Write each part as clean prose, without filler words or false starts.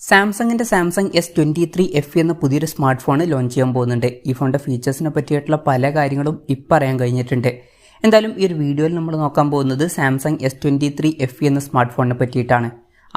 സാംസങ്ങിൻ്റെ Samsung S23 FE എന്ന പുതിയൊരു സ്മാർട്ട് ഫോൺ ലോഞ്ച് ചെയ്യാൻ പോകുന്നുണ്ട്. ഈ ഫോണിൻ്റെ ഫീച്ചേഴ്സിനെ പറ്റിയിട്ടുള്ള പല കാര്യങ്ങളും ഇപ്പം അറിയാൻ കഴിഞ്ഞിട്ടുണ്ട്. എന്തായാലും ഈ ഒരു വീഡിയോയിൽ നമ്മൾ നോക്കാൻ പോകുന്നത് സാംസങ് S23 FE എന്ന സ്മാർട്ട് ഫോണിനെ പറ്റിയിട്ടാണ്.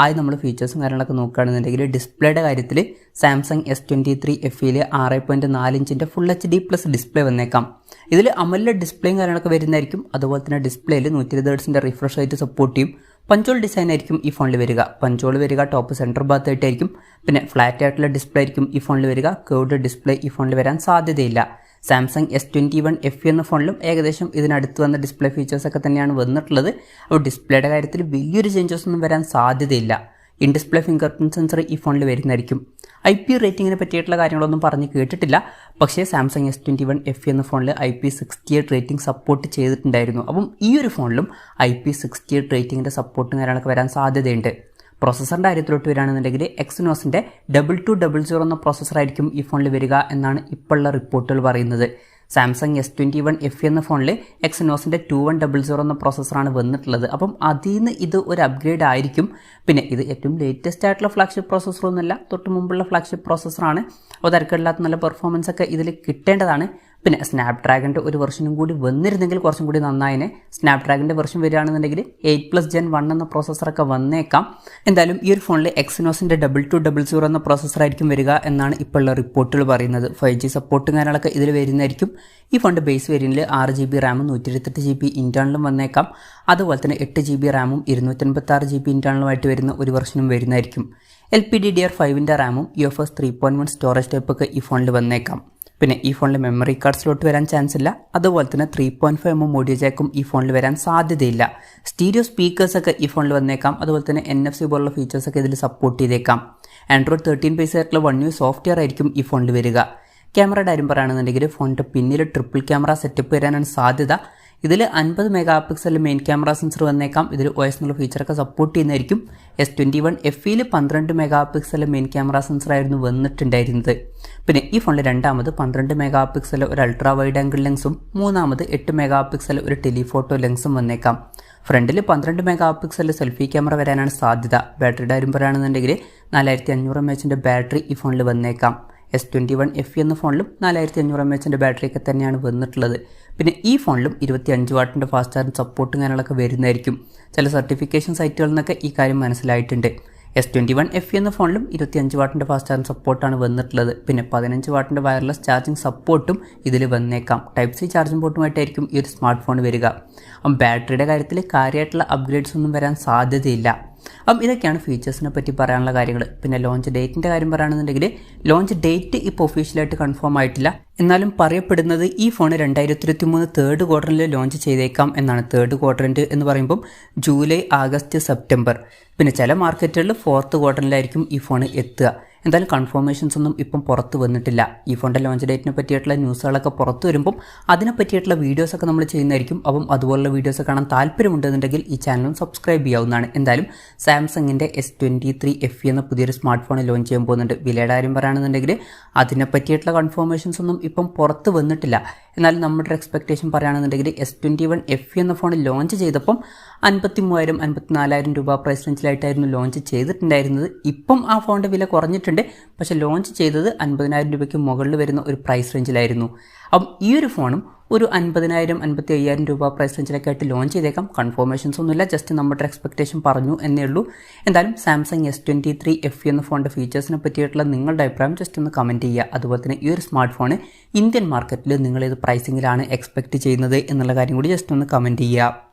ആദ്യം നമ്മൾ ഫീച്ചേഴ്സും കാര്യങ്ങളൊക്കെ നോക്കുകയാണെന്നുണ്ടെങ്കിൽ ഡിസ്പ്ലേയുടെ കാര്യത്തിൽ സാംസങ് S23 FEയിൽ 6.4 ഇഞ്ചിൻ്റെ ഫുൾ HD പ്ലസ് ഡിസ്പ്ലേ വന്നേക്കാം. ഇതിൽ അമോലെഡ് ഡിസ്പ്ലേയും കാര്യങ്ങളൊക്കെ വരുന്നതായിരിക്കും. അതുപോലെ തന്നെ ഡിസ്പ്ലേയിൽ 120 Hz റിഫ്രഷ് റേറ്റ് സപ്പോർട്ട് ചെയ്യും. പഞ്ചോൾ ഡിസൈൻ ആയിരിക്കും ഈ ഫോണിൽ വരിക. പഞ്ചോൾ വരിക ടോപ്പ് സെൻറ്റർ ഭാഗത്തായിട്ടായിരിക്കും. പിന്നെ ഫ്ലാറ്റ് ആയിട്ടുള്ള ഡിസ്പ്ലേ ആയിരിക്കും ഈ ഫോണിൽ വരിക. കേർവ്ഡ് ഡിസ്പ്ലേ ഈ ഫോണിൽ വരാൻ സാധ്യതയില്ല. സാംസങ് S21 FE എന്ന ഫോണിലും ഏകദേശം ഇതിനടുത്ത് വന്ന ഡിസ്പ്ലേ ഫീച്ചേഴ്സൊക്കെ തന്നെയാണ് വന്നിട്ടുള്ളത്. അപ്പോൾ ഡിസ്പ്ലേയുടെ കാര്യത്തിൽ വലിയൊരു ചേഞ്ചസ് ഒന്നും വരാൻ സാധ്യതയില്ല. In display finger print sensor ഈ ഫോണിൽ വരുന്നതായിരിക്കും. IP റേറ്റിങ്ങിനെ പറ്റിയിട്ടുള്ള കാര്യങ്ങളൊന്നും പറഞ്ഞ് കേട്ടിട്ടില്ല. പക്ഷേ സാംസങ് S21 FE എന്ന ഫോണിൽ IP68 റേറ്റിംഗ് സപ്പോർട്ട് ചെയ്തിട്ടുണ്ടായിരുന്നു. അപ്പം ഈ ഒരു ഫോണിലും IP68 റേറ്റിങ്ങിൻ്റെ സപ്പോർട്ടും കാര്യങ്ങളൊക്കെ വരാൻ സാധ്യതയുണ്ട്. പ്രോസസ്സറിൻ്റെ കാര്യത്തിലോട്ട് വരികയാണെന്നുണ്ടെങ്കിൽ എക്സിനോസിൻ്റെ 2200 എന്ന പ്രോസസ്സറായിരിക്കും ഈ ഫോണിൽ വരിക എന്നാണ് ഇപ്പോഴുള്ള റിപ്പോർട്ടുകൾ പറയുന്നത്. സാംസങ് S21 FE എന്ന ഫോണിൽ എക്സിനോസിൻ്റെ 2100 എന്ന പ്രോസസ്സറാണ് വന്നിട്ടുള്ളത്. അപ്പം അതിൽ നിന്ന് ഇത് ഒരു അപ്ഗ്രേഡ് ആയിരിക്കും. പിന്നെ ഇത് ഏറ്റവും ലേറ്റസ്റ്റ് ആയിട്ടുള്ള ഫ്ലാഗ്ഷിപ്പ് പ്രോസസ്സറൊന്നുമല്ല, തൊട്ട് മുമ്പുള്ള ഫ്ലാഗ്ഷിപ്പ് പ്രോസസ്സറാണ്. അപ്പോൾ തിരക്കില്ലാത്ത നല്ല പെർഫോമൻസ് ഒക്കെ ഇതിൽ കിട്ടേണ്ടതാണ്. പിന്നെ സ്നാപ്ഡ്രാഗൻ്റെ ഒരു വെർഷനും കൂടി വന്നിരുന്നെങ്കിൽ കുറച്ചും കൂടി നന്നായിനെ. സ്നാപ്ഡ്രാഗൻ്റെ വെർഷൻ വരികയാണെന്നുണ്ടെങ്കിൽ 8+ Gen 1 എന്ന പ്രോസസ്സറൊക്കെ വന്നേക്കാം. എന്തായാലും ഈ ഒരു ഫോണിൽ എക്സിനോസിൻ്റെ 2200 എന്ന പ്രോസസ്സറായിരിക്കും വരിക എന്നാണ് ഇപ്പോഴുള്ള റിപ്പോർട്ടുകൾ പറയുന്നത്. 5G സപ്പോർട്ടും കാര്യങ്ങളൊക്കെ ഇതിൽ വരുന്നതായിരിക്കും. ഈ ഫോണിൻ്റെ ബേസ് വേരിയൻറ്റിൽ 6GB റാമും 128GB ഇൻറ്റേർണലും വന്നേക്കാം. അതുപോലെ തന്നെ 8GB റാമും 256GB ഇൻറ്റേർണലുമായിട്ട് വരുന്ന ഒരു വെർഷനും വരുന്നതായിരിക്കും. LPDDR5 റാമും UFS 3.1 സ്റ്റോറേജ് ടൈപ്പൊക്കെ ഈ ഫോണിൽ വന്നേക്കാം. പിന്നെ ഈ ഫോണിൽ മെമ്മറി കാർഡ് സ്ലോട്ട് വരാൻ ചാൻസ് ഇല്ല. അതുപോലെ തന്നെ 3.5mm ഓഡിയോ ജാക്കും ഈ ഫോണിൽ വരാൻ സാധ്യതയില്ല. സ്റ്റീരിയോ സ്പീക്കേഴ്സൊക്കെ ഈ ഫോണിൽ വന്നേക്കാം. അതുപോലെ തന്നെ NFC പോലുള്ള ഫീച്ചേഴ്സൊക്കെ ഇതിൽ സപ്പോർട്ട് ചെയ്തേക്കാം. Android 13 ബേസ് ആയിട്ടുള്ള 1UI സോഫ്റ്റ്വെയർ ആയിരിക്കും ഈ ഫോണിൽ വരിക. ക്യാമറയുടെ കാര്യം പറയുകയാണെന്നുണ്ടെങ്കിൽ ഫോണിൻ്റെ പിന്നിൽ ട്രിപ്പിൾ ക്യാമറ സെറ്റപ്പ് വരാനാണ് സാധ്യത. ഇതിൽ 50 MP മെയിൻ ക്യാമറ സെൻസർ വന്നേക്കാം. ഇതിൽ OS എന്നുള്ള ഫീച്ചറൊക്കെ സപ്പോർട്ട് ചെയ്യുന്നതായിരിക്കും. S21 FEയിൽ 12 MP മെയിൻ ക്യാമറ സെൻസറായിരുന്നു വന്നിട്ടുണ്ടായിരുന്നത്. പിന്നെ ഈ ഫോണിൽ രണ്ടാമത് 12 MP ഒരു അൾട്രാ വൈഡ് ആംഗിൾ ലെൻസും മൂന്നാമത് 8 MP ഒരു ടെലിഫോട്ടോ ലെൻസും വന്നേക്കാം. ഫ്രണ്ടിൽ 12 MP സെൽഫി ക്യാമറ വരാനാണ് സാധ്യത. ബാറ്ററിയുടെ കാര്യം പറയുകയാണെന്നുണ്ടെങ്കിൽ 4500 mAh ബാറ്ററി ഈ ഫോണിൽ വന്നേക്കാം. S21 FE എന്ന ഫോണിലും 4500 mAh ബാറ്ററിയൊക്കെ തന്നെയാണ് വന്നിട്ടുള്ളത്. പിന്നെ ഈ ഫോണിലും 25 വാട്ടിൻ്റെ ഫാസ്റ്റ് ചാർജിങ് സപ്പോർട്ടും കാര്യങ്ങളൊക്കെ വരുന്നതായിരിക്കും. ചില സർട്ടിഫിക്കേഷൻ സൈറ്റുകളിൽ നിന്നൊക്കെ ഈ കാര്യം മനസ്സിലായിട്ടുണ്ട്. S21 FE എന്ന ഫോണിലും 25 വാട്ടിൻ്റെ ഫാസ്റ്റ് ചാർജിങ് സപ്പോർട്ടാണ് വന്നിട്ടുള്ളത്. പിന്നെ 15 വാട്ടിൻ്റെ വയർലെസ് ചാർജിങ് സപ്പോർട്ടും ഇതിൽ വന്നേക്കാം. Type-C ചാർജിങ് പോർട്ടുമായിട്ടായിരിക്കും ഈ ഒരു സ്മാർട്ട് ഫോൺ വരിക. അപ്പം ബാറ്ററിയുടെ കാര്യത്തിൽ കാര്യമായിട്ടുള്ള അപ്ഗ്രേഡ്സ് ഒന്നും വരാൻ സാധ്യതയില്ല. അപ്പം ഇതൊക്കെയാണ് ഫീച്ചേഴ്സിനെ പറ്റി പറയാനുള്ള കാര്യങ്ങൾ. പിന്നെ ലോഞ്ച് ഡേറ്റിൻ്റെ കാര്യം പറയുകയാണെന്നുണ്ടെങ്കിൽ ലോഞ്ച് ഡേറ്റ് ഇപ്പോൾ ഒഫീഷ്യലായിട്ട് കൺഫേം ആയിട്ടില്ല. എന്നാലും പറയപ്പെടുന്നത് ഈ ഫോൺ 2023 തേർഡ് ക്വാർട്ടറിൽ ലോഞ്ച് ചെയ്തേക്കാം എന്നാണ്. തേർഡ് ക്വാർട്ടറിൻ്റെ എന്ന് പറയുമ്പം ജൂലൈ, ആഗസ്റ്റ്, സെപ്റ്റംബർ. പിന്നെ ചില മാർക്കറ്റുകളിൽ ഫോർത്ത് ക്വാർട്ടറിലായിരിക്കും ഈ ഫോൺ എത്തുക. എന്തായാലും കൺഫർമേഷൻസ് ഒന്നും ഇപ്പം പുറത്ത് വന്നിട്ടില്ല. ഈ ഫോണിൻ്റെ ലോഞ്ച് ഡേറ്റിനെ പറ്റിയിട്ടുള്ള ന്യൂസുകളൊക്കെ പുറത്ത് വരുമ്പം അതിനെ പറ്റിയിട്ടുള്ള വീഡിയോസൊക്കെ നമ്മൾ ചെയ്യുന്നതായിരിക്കും. അപ്പം അതുപോലുള്ള വീഡിയോസ് കാണാൻ താല്പര്യമുണ്ടെന്നുണ്ടെങ്കിൽ ഈ ചാനലും സബ്സ്ക്രൈബ് ചെയ്യാവുന്നതാണ്. എന്തായാലും സാംസങ്ങിൻ്റെ S23 FE എന്ന പുതിയൊരു സ്മാർട്ട് ഫോൺ ലോഞ്ച് ചെയ്യാൻ പോകുന്നുണ്ട്. വിലയുടെ കാര്യം പറയുകയാണെന്നുണ്ടെങ്കിൽ അതിനെ പറ്റിയിട്ടുള്ള കൺഫർമേഷൻസ് ഒന്നും ഇപ്പം പുറത്ത് വന്നിട്ടില്ല. എന്നാലും നമ്മുടെ എക്സ്പെക്റ്റേഷൻ പറയുകയാണെന്നുണ്ടെങ്കിൽ S21 FE എന്ന ഫോൺ ലോഞ്ച് ചെയ്തപ്പം 53,000 54,000 രൂപ പ്രൈസ് റേഞ്ചിലായിട്ടായിരുന്നു ലോഞ്ച് ചെയ്തിട്ടുണ്ടായിരുന്നത്. ഇപ്പം ആ ഫോണിൻ്റെ വില കുറഞ്ഞിട്ടുണ്ട്. പക്ഷേ ലോഞ്ച് ചെയ്തത് 50,000 രൂപയ്ക്ക് മുകളിൽ വരുന്ന ഒരു പ്രൈസ് റേഞ്ചിലായിരുന്നു. അപ്പം ഈ ഒരു ഫോണും ഒരു 50,000 55,000 രൂപ പ്രൈസ് റേഞ്ചിലൊക്കെ ആയിട്ട് ലോഞ്ച് ചെയ്തേക്കാം. കൺഫർമേഷൻസ് ഒന്നുമില്ല, ജസ്റ്റ് നമ്മുടെ എക്സ്പെക്റ്റേഷൻ പറഞ്ഞു എന്നേ ഉള്ളൂ. എന്തായാലും സാംസങ് S23 FE എന്ന ഫോണിൻ്റെ ഫീച്ചേഴ്സിനെ പറ്റിയിട്ടുള്ള നിങ്ങളുടെ അഭിപ്രായം ജസ്റ്റ് ഒന്ന് കമൻറ്റ് ചെയ്യുക. അതുപോലെ തന്നെ ഈ ഒരു സ്മാർട്ട് ഫോൺ ഇന്ത്യൻ മാർക്കറ്റിൽ നിങ്ങളേത് പ്രൈസിങ്ങിലാണ് എക്സ്പെക്റ്റ് ചെയ്യുന്നത് എന്നുള്ള കാര്യം കൂടി ജസ്റ്റ് ഒന്ന് കമൻറ്റ് ചെയ്യുക.